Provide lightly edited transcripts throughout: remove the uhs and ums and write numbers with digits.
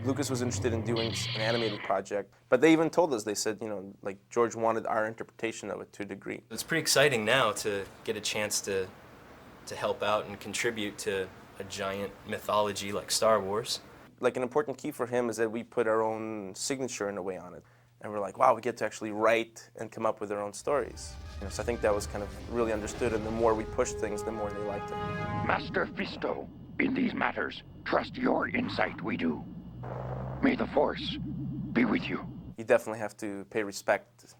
Lucas was interested in doing an animated project, but they even told us, they said, like George wanted our interpretation of it to a degree. It's pretty exciting now to get a chance to help out and contribute to a giant mythology like Star Wars. Like an important key for him is that we put our own signature in a way on it. And we're like, wow, we get to actually write and come up with our own stories. So I think that was kind of really understood, and the more we pushed things, the more they liked it. Master Fisto, in these matters, trust your insight we do. May the Force be with you. You definitely have to pay respect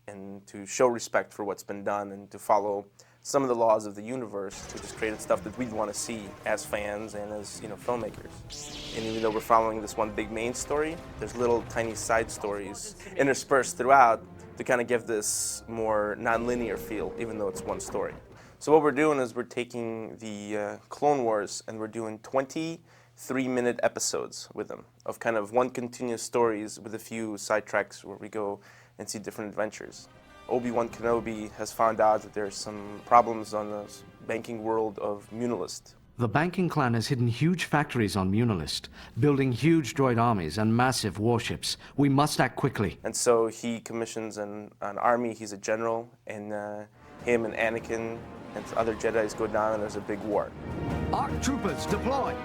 and to show respect for what's been done and to follow some of the laws of the universe, to just create stuff that we'd want to see as fans and as filmmakers. And even though we're following this one big main story, there's little tiny side stories interspersed throughout to kind of give this more non-linear feel, even though it's one story. So what we're doing is we're taking the Clone Wars and we're doing 23-minute episodes with them of kind of one continuous stories with a few sidetracks where we go and see different adventures. Obi-Wan Kenobi has found out that there's some problems on the banking world of Munilist. The banking clan has hidden huge factories on Munilist, building huge droid armies and massive warships. We must act quickly. And so he commissions an army. He's a general, and him and Anakin and other Jedis go down, and there's a big war. ARC troopers, deploy!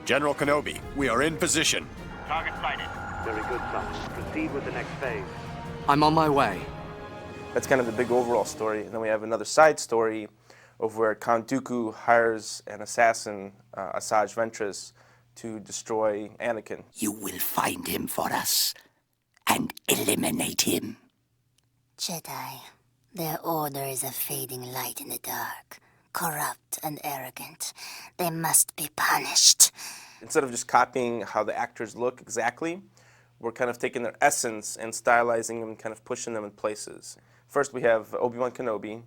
General Kenobi, we are in position. Target sighted. Very good, son. Proceed with the next phase. I'm on my way. That's kind of the big overall story. And then we have another side story of where Count Dooku hires an assassin, Asajj Ventress, to destroy Anakin. You will find him for us and eliminate him. Jedi, their order is a fading light in the dark, corrupt and arrogant. They must be punished. Instead of just copying how the actors look exactly, we're kind of taking their essence and stylizing them and kind of pushing them in places. First, we have Obi-Wan Kenobi,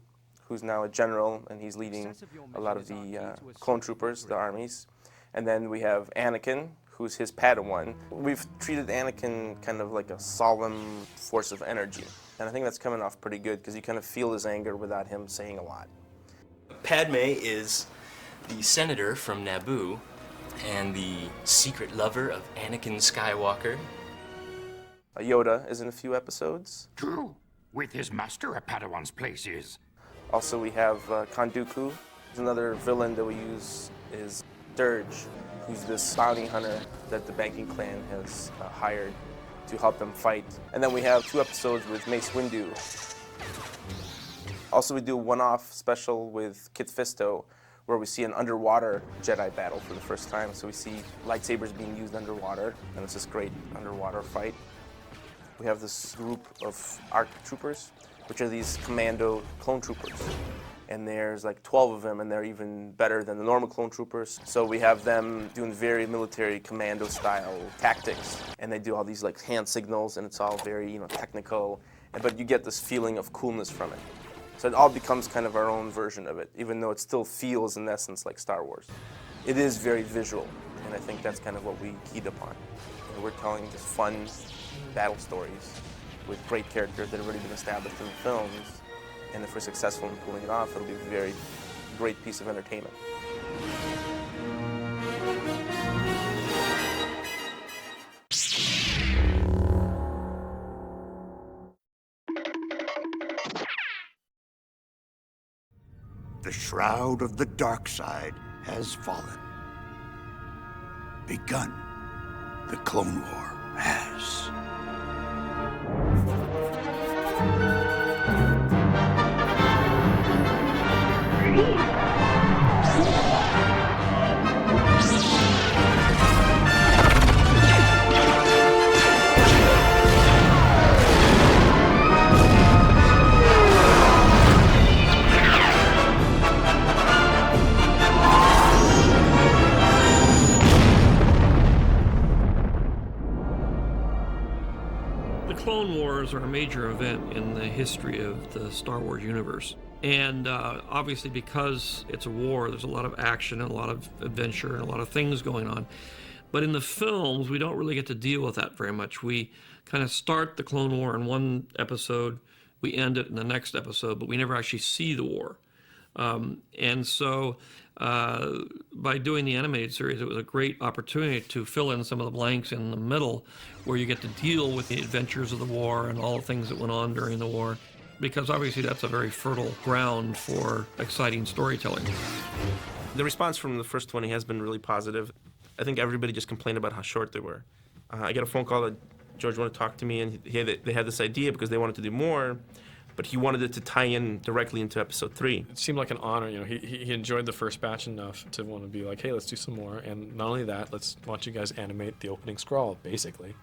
who's now a general, and he's leading a lot of the clone troopers, the armies. And then we have Anakin, who's his Padawan. We've treated Anakin kind of like a solemn force of energy. And I think that's coming off pretty good, because you kind of feel his anger without him saying a lot. Padme is the senator from Naboo and the secret lover of Anakin Skywalker. Yoda is in a few episodes. True. With his master, a Padawan's place is. Also, we have Count Dooku. There's another villain that we use is Dirge, who's this bounty hunter that the banking clan has hired to help them fight. And then we have 2 episodes with Mace Windu. Also, we do a one-off special with Kit Fisto, where we see an underwater Jedi battle for the first time. So we see lightsabers being used underwater, and it's this great underwater fight. We have this group of ARC troopers, which are these commando clone troopers. And there's like 12 of them, and they're even better than the normal clone troopers. So we have them doing very military commando style tactics. And they do all these like hand signals, and it's all very, technical. But you get this feeling of coolness from it. So it all becomes kind of our own version of it, even though it still feels in essence like Star Wars. It is very visual, and I think that's kind of what we keyed upon. We're telling just fun battle stories with great characters that have already been established in the films, and if we're successful in pulling it off, it'll be a very great piece of entertainment. The shroud of the dark side has fallen. Begun. The Clone War has. The Clone Wars are a major event in the history of the Star Wars universe. And obviously because it's a war, there's a lot of action and a lot of adventure and a lot of things going on. But in the films, we don't really get to deal with that very much. We kind of start the Clone War in one episode, we end it in the next episode, but we never actually see the war. And so by doing the animated series, it was a great opportunity to fill in some of the blanks in the middle where you get to deal with the adventures of the war and all the things that went on during the war, because obviously that's a very fertile ground for exciting storytelling. The response from the first 20 has been really positive. I think everybody just complained about how short they were. I got a phone call that George wanted to talk to me, and they had this idea because they wanted to do more, but he wanted it to tie in directly into episode 3. It seemed like an honor. You know, he enjoyed the first batch enough to want to be like, hey, let's do some more. And not only that, let's want you guys animate the opening scroll, basically.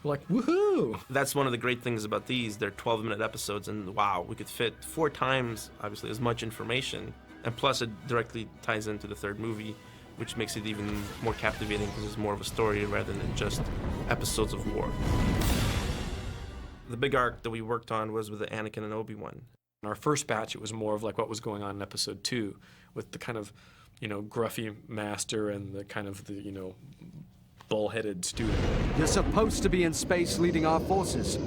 We're like, woohoo! That's one of the great things about these. They're 12-minute episodes, and wow, we could fit 4 times, obviously, as much information. And plus, it directly ties into the third movie, which makes it even more captivating because it's more of a story rather than just episodes of war. The big arc that we worked on was with the Anakin and Obi-Wan. In our first batch, it was more of like what was going on in episode 2, with the kind of, you know, gruffy master and the kind of the, you know, bull-headed student. You're supposed to be in space leading our forces.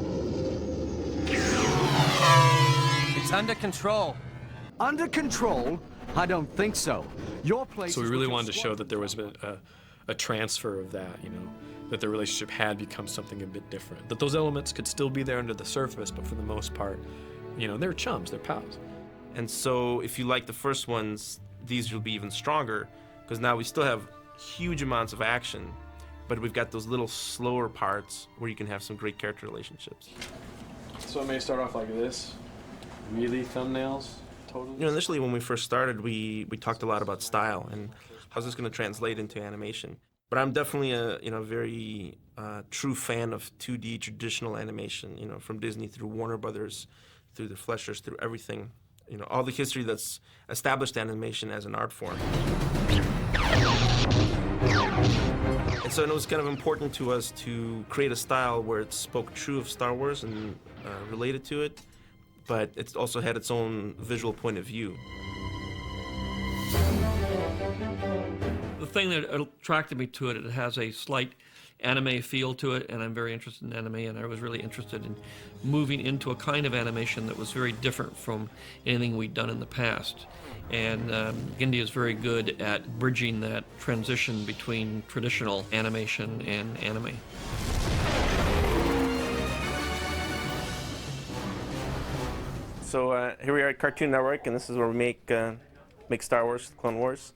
It's under control. Under control? I don't think so. Your place. So we really wanted to show that there was a transfer of that, you know, that the relationship had become something a bit different. That those elements could still be there under the surface, but for the most part, you know, they're chums, they're pals. And so if you like the first ones, these will be even stronger, because now we still have huge amounts of action, but we've got those little slower parts where you can have some great character relationships. So it may start off like this, really thumbnails, totally? You know, initially when we first started, we talked a lot about style and how's this going to translate into animation. But I'm definitely a very true fan of 2D traditional animation, you know, from Disney through Warner Brothers, through the Fleischers, through everything. You know, all the history that's established animation as an art form. And so it was kind of important to us to create a style where it spoke true of Star Wars and related to it, but it also had its own visual point of view. The thing that attracted me to it, it has a slight anime feel to it, and I'm very interested in anime, and I was really interested in moving into a kind of animation that was very different from anything we'd done in the past. And Genndy is very good at bridging that transition between traditional animation and anime. So here we are at Cartoon Network, and this is where we make Star Wars, Clone Wars.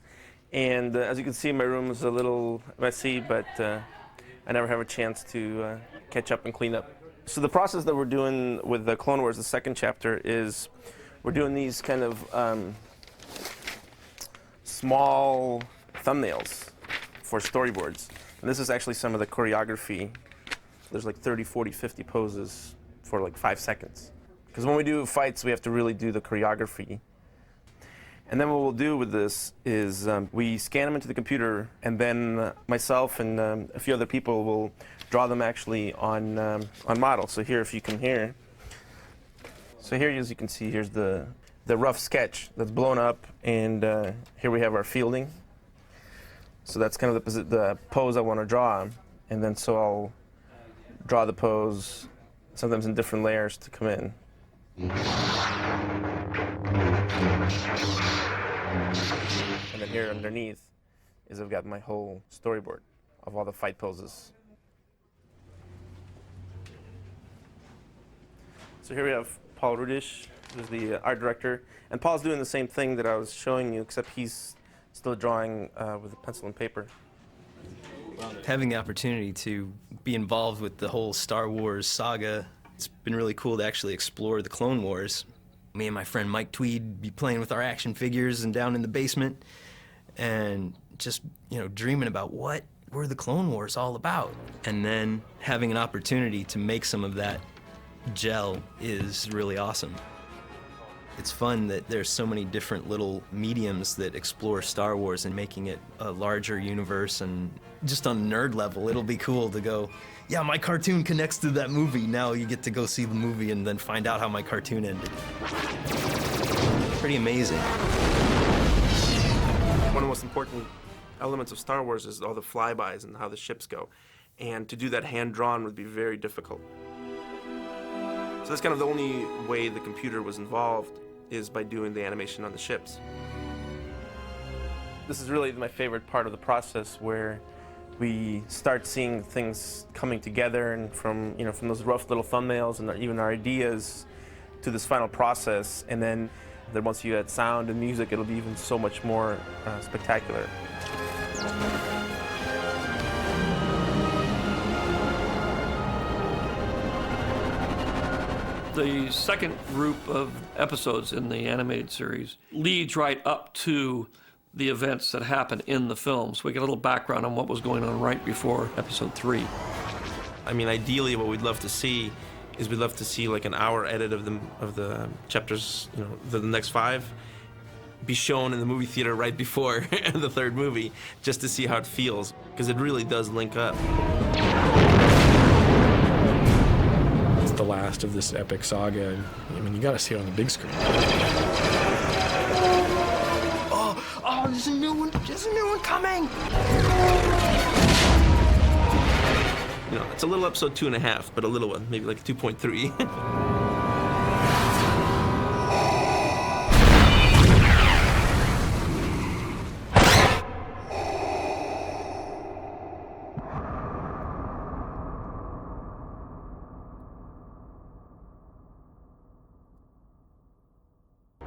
And as you can see, my room is a little messy, but I never have a chance to catch up and clean up. So the process that we're doing with the Clone Wars, the second chapter, is we're doing these kind of small thumbnails for storyboards. And this is actually some of the choreography. There's like 30, 40, 50 poses for like 5 seconds. Because when we do fights, we have to really do the choreography. And then what we'll do with this is we scan them into the computer, and then myself and a few other people will draw them actually on model. So here, if you can hear, so here, as you can see, here's the rough sketch that's blown up, and here we have our fielding. So that's kind of the pose I want to draw, and then so I'll draw the pose, sometimes in different layers to come in. And then here underneath is I've got my whole storyboard of all the fight poses. So here we have Paul Rudish, who's the art director. And Paul's doing the same thing that I was showing you, except he's still drawing with a pencil and paper. Having the opportunity to be involved with the whole Star Wars saga, it's been really cool to actually explore the Clone Wars. Me and my friend Mike Tweed be playing with our action figures and down in the basement and just, you know, dreaming about what were the Clone Wars all about. And then having an opportunity to make some of that gel is really awesome. It's fun that there's so many different little mediums that explore Star Wars and making it a larger universe, and just on a nerd level, it'll be cool to go, yeah, my cartoon connects to that movie. Now you get to go see the movie and then find out how my cartoon ended. Pretty amazing. One of the most important elements of Star Wars is all the flybys and how the ships go. And to do that hand-drawn would be very difficult. So that's kind of the only way the computer was involved is by doing the animation on the ships. This is really my favorite part of the process, where we start seeing things coming together, and from those rough little thumbnails and even our ideas to this final process, and then once you add sound and music, it'll be even so much more spectacular. The second group of episodes in the animated series leads right up to the events that happen in the film. So we get a little background on what was going on right before episode 3. I mean, ideally, what we'd love to see is like an hour edit of the chapters, the next 5, be shown in the movie theater right before the third movie, just to see how it feels, because it really does link up. It's the last of this epic saga, and I mean, you gotta see it on the big screen. Oh, there's a new one! There's a new one coming! It's a little episode 2.5, but a little one, maybe like 2.3.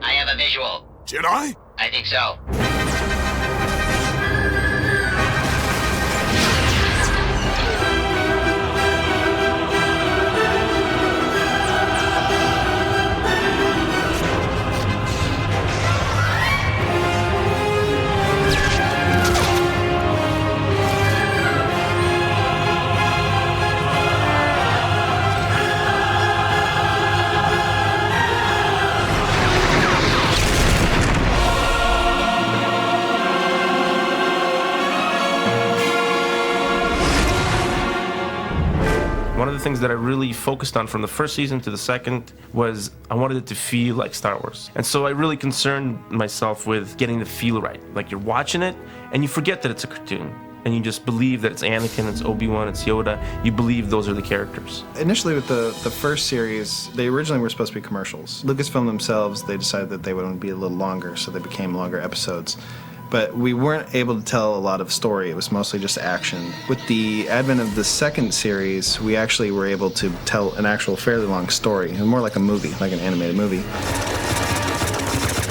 I have a visual. Jedi? I think so. One of the things that I really focused on from the first season to the second was I wanted it to feel like Star Wars. And so I really concerned myself with getting the feel right. Like, you're watching it and you forget that it's a cartoon. And you just believe that it's Anakin, it's Obi-Wan, it's Yoda. You believe those are the characters. Initially with the first series, they originally were supposed to be commercials. Lucasfilm themselves, they decided that they would be a little longer, so they became longer episodes. But we weren't able to tell a lot of story. It was mostly just action. With the advent of the second series, we actually were able to tell an actual fairly long story, and more like a movie, like an animated movie.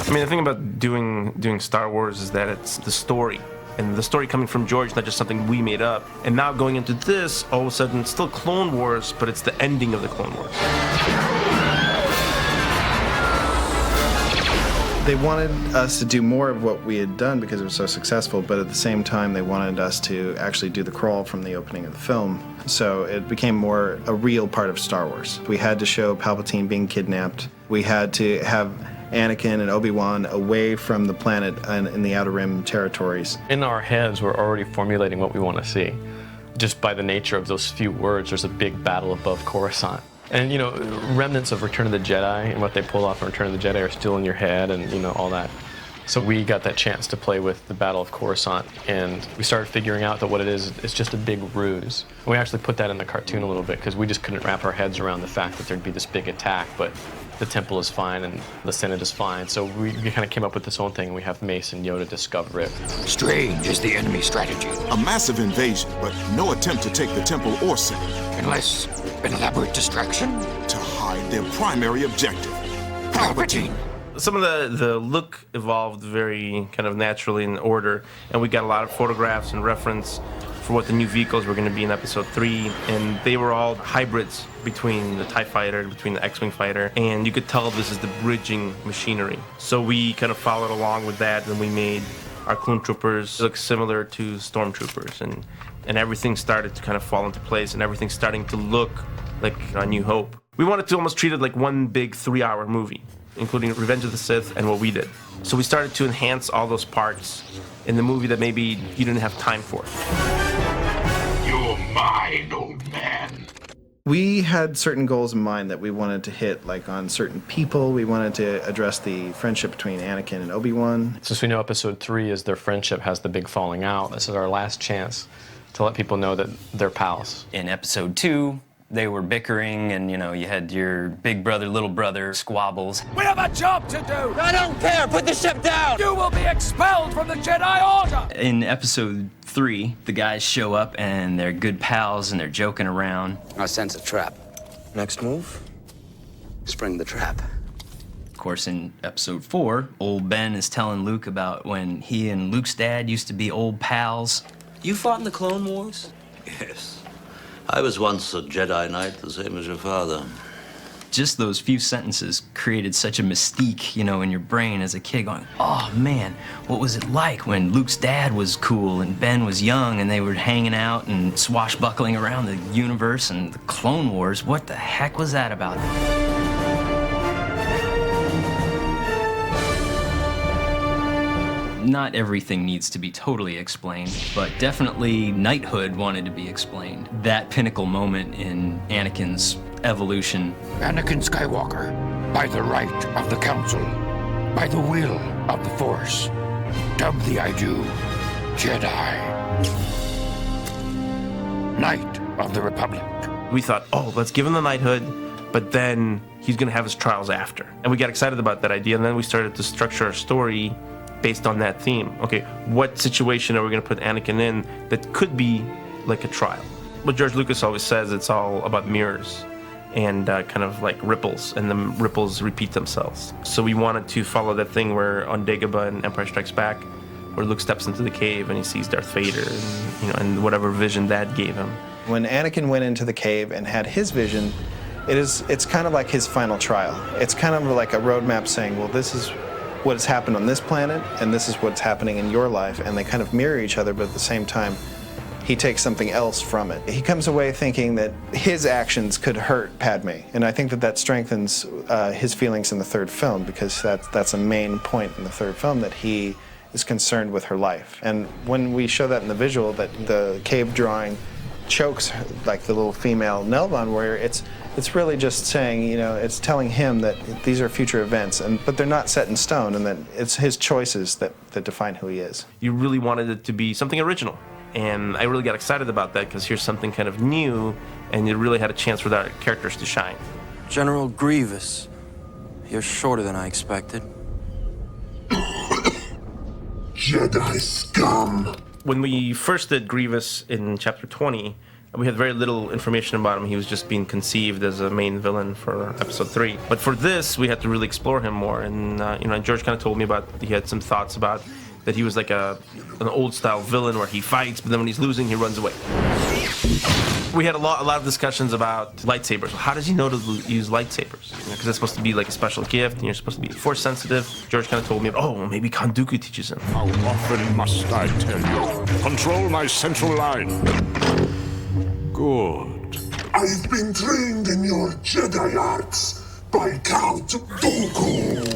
I mean, the thing about doing Star Wars is that it's the story. And the story coming from George, not just something we made up. And now going into this, all of a sudden, it's still Clone Wars, but it's the ending of the Clone Wars. They wanted us to do more of what we had done because it was so successful, but at the same time they wanted us to actually do the crawl from the opening of the film. So it became more a real part of Star Wars. We had to show Palpatine being kidnapped. We had to have Anakin and Obi-Wan away from the planet and in the Outer Rim territories. In our heads, we're already formulating what we want to see. Just by the nature of those few words, there's a big battle above Coruscant. And, remnants of Return of the Jedi and what they pulled off in Return of the Jedi are still in your head and, all that. So we got that chance to play with the Battle of Coruscant, and we started figuring out that what it is, it's just a big ruse. And we actually put that in the cartoon a little bit because we just couldn't wrap our heads around the fact that there'd be this big attack, but the temple is fine and the Senate is fine. So we kind of came up with this own thing, and we have Mace and Yoda discover it. Strange is the enemy strategy. A massive invasion, but no attempt to take the temple or Senate. Unless an elaborate distraction? To hide their primary objective. Palpatine! Some of the look evolved very kind of naturally in order, and we got a lot of photographs and reference for what the new vehicles were going to be in episode 3, and they were all hybrids between the TIE fighter, between the X-Wing fighter, and you could tell this is the bridging machinery. So we kind of followed along with that, and we made our clone troopers look similar to stormtroopers, and everything started to kind of fall into place, and everything's starting to look like A New Hope. We wanted to almost treat it like one big 3-hour movie, including Revenge of the Sith and what we did. So we started to enhance all those parts in the movie that maybe you didn't have time for. You're mine, old man. We had certain goals in mind that we wanted to hit, like on certain people. We wanted to address the friendship between Anakin and Obi-Wan. Since we know episode 3 is their friendship has the big falling out, this is our last chance to let people know that they're pals. In episode 2, They were bickering, and you had your big brother, little brother squabbles. We have a job to do! I don't care! Put the ship down! You will be expelled from the Jedi Order! In episode 3, the guys show up and they're good pals and they're joking around. I sense a trap. Next move? Spring the trap. Of course, in episode 4, old Ben is telling Luke about when he and Luke's dad used to be old pals. You fought in the Clone Wars? Yes. I was once a Jedi Knight, the same as your father. Just those few sentences created such a mystique, in your brain as a kid going, oh man, what was it like when Luke's dad was cool and Ben was young and they were hanging out and swashbuckling around the universe and the Clone Wars? What the heck was that about? Not everything needs to be totally explained, but definitely knighthood wanted to be explained. That pinnacle moment in Anakin's evolution. Anakin Skywalker, by the right of the Council, by the will of the Force, dub thee I do, Jedi, Knight of the Republic. We thought, oh, let's give him the knighthood, but then he's going to have his trials after. And we got excited about that idea, and then we started to structure our story based on that theme. Okay, what situation are we going to put Anakin in that could be like a trial? What George Lucas always says, it's all about mirrors and kind of like ripples, and the ripples repeat themselves. So we wanted to follow that thing where on Dagobah in Empire Strikes Back, where Luke steps into the cave and he sees Darth Vader, and, and whatever vision that gave him. When Anakin went into the cave and had his vision, it's kind of like his final trial. It's kind of like a roadmap saying, well, this is what has happened on this planet, and this is what's happening in your life, and they kind of mirror each other, but at the same time, he takes something else from it. He comes away thinking that his actions could hurt Padme, and I think that strengthens his feelings in the third film, because that's a main point in the third film, that he is concerned with her life. And when we show that in the visual, that the cave drawing chokes like the little female Nelvon warrior, it's really just saying, it's telling him that these are future events, but they're not set in stone, and that it's his choices that define who he is. You really wanted it to be something original, and I really got excited about that, because here's something kind of new, and you really had a chance for our characters to shine. General Grievous. You're shorter than I expected. Jedi scum! When we first did Grievous in Chapter 20, we had very little information about him. He was just being conceived as a main villain for Episode 3. But for this, we had to really explore him more. And George kind of told me about, he had some thoughts about that he was like an old-style villain where he fights, but then when he's losing, he runs away. We had a lot of discussions about lightsabers. How does he know to use lightsabers? Because it's supposed to be like a special gift, and you're supposed to be force sensitive. George kind of told me, oh, maybe Count Dooku teaches him. How often must I tell you? Control my central line. Good. I've been trained in your Jedi arts by Count Dooku.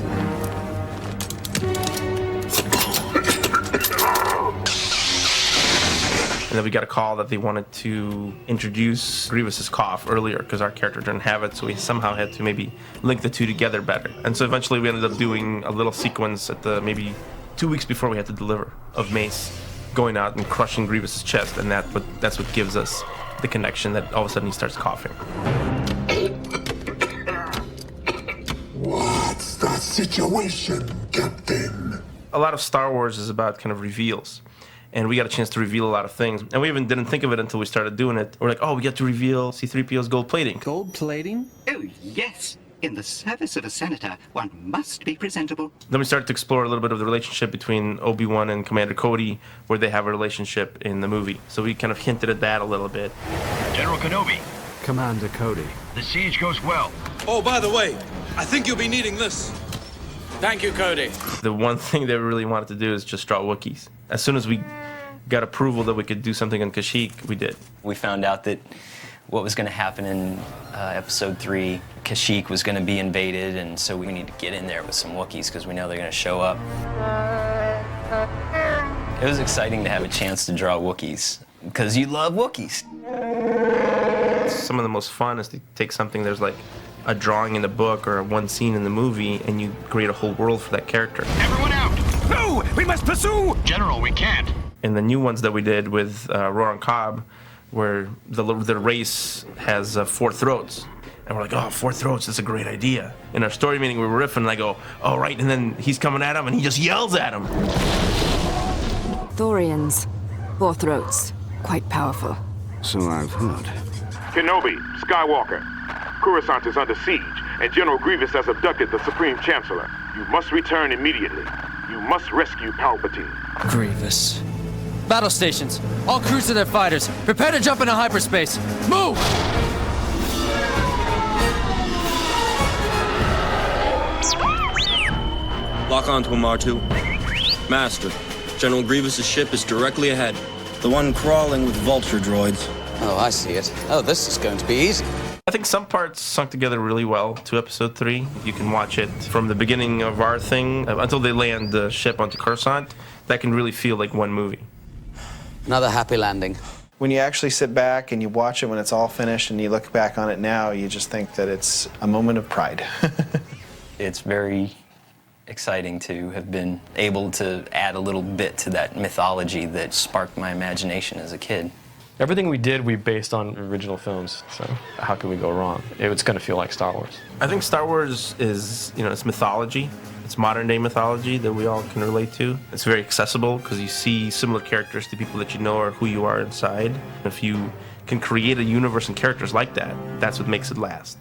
And then we got a call that they wanted to introduce Grievous's cough earlier, because our character didn't have it, so we somehow had to maybe link the two together better. And so eventually we ended up doing a little sequence at the maybe 2 weeks before we had to deliver, of Mace going out and crushing Grievous's chest, and that's what gives us the connection that all of a sudden he starts coughing. What's the situation, Captain? A lot of Star Wars is about kind of reveals. And we got a chance to reveal a lot of things. And we even didn't think of it until we started doing it. We're like, oh, we get to reveal C-3PO's gold plating. Gold plating? Oh, yes. In the service of a senator, one must be presentable. Then we started to explore a little bit of the relationship between Obi-Wan and Commander Cody, where they have a relationship in the movie. So we kind of hinted at that a little bit. General Kenobi. Commander Cody. The siege goes well. Oh, by the way, I think you'll be needing this. Thank you, Cody. The one thing that we really wanted to do is just draw Wookiees. As soon as we got approval that we could do something on Kashyyyk, we did. We found out that what was going to happen in Episode 3, Kashyyyk was going to be invaded, and so we need to get in there with some Wookiees because we know they're going to show up. It was exciting to have a chance to draw Wookiees, because you love Wookiees. Some of the most fun is to take something there's like a drawing in the book or one scene in the movie, and you create a whole world for that character. Everyone out! No! We must pursue! General, we can't. In the new ones that we did with Roran Cobb, where the race has 4 throats. And we're like, oh, 4 throats, that's a great idea. In our story meeting, we were riffing, and I go, oh, right, and then he's coming at him, and he just yells at him. Thorians, 4 throats, quite powerful. So I've heard. Kenobi, Skywalker, Coruscant is under siege, and General Grievous has abducted the Supreme Chancellor. You must return immediately. You must rescue Palpatine. Grievous. Battle stations. All crews to their fighters. Prepare to jump into hyperspace. Move! Lock onto him, R2. Master, General Grievous' ship is directly ahead. The one crawling with vulture droids. Oh, I see it. Oh, this is going to be easy. I think some parts sunk together really well to episode 3. You can watch it from the beginning of our thing until they land the ship onto Coruscant. That can really feel like one movie. Another happy landing. When you actually sit back and you watch it when it's all finished and you look back on it now, you just think that it's a moment of pride. It's very exciting to have been able to add a little bit to that mythology that sparked my imagination as a kid. Everything we did, we based on original films, so how could we go wrong? It's going to feel like Star Wars. I think Star Wars is, it's mythology. It's modern-day mythology that we all can relate to. It's very accessible because you see similar characters to people that you know or who you are inside. If you can create a universe and characters like that, that's what makes it last.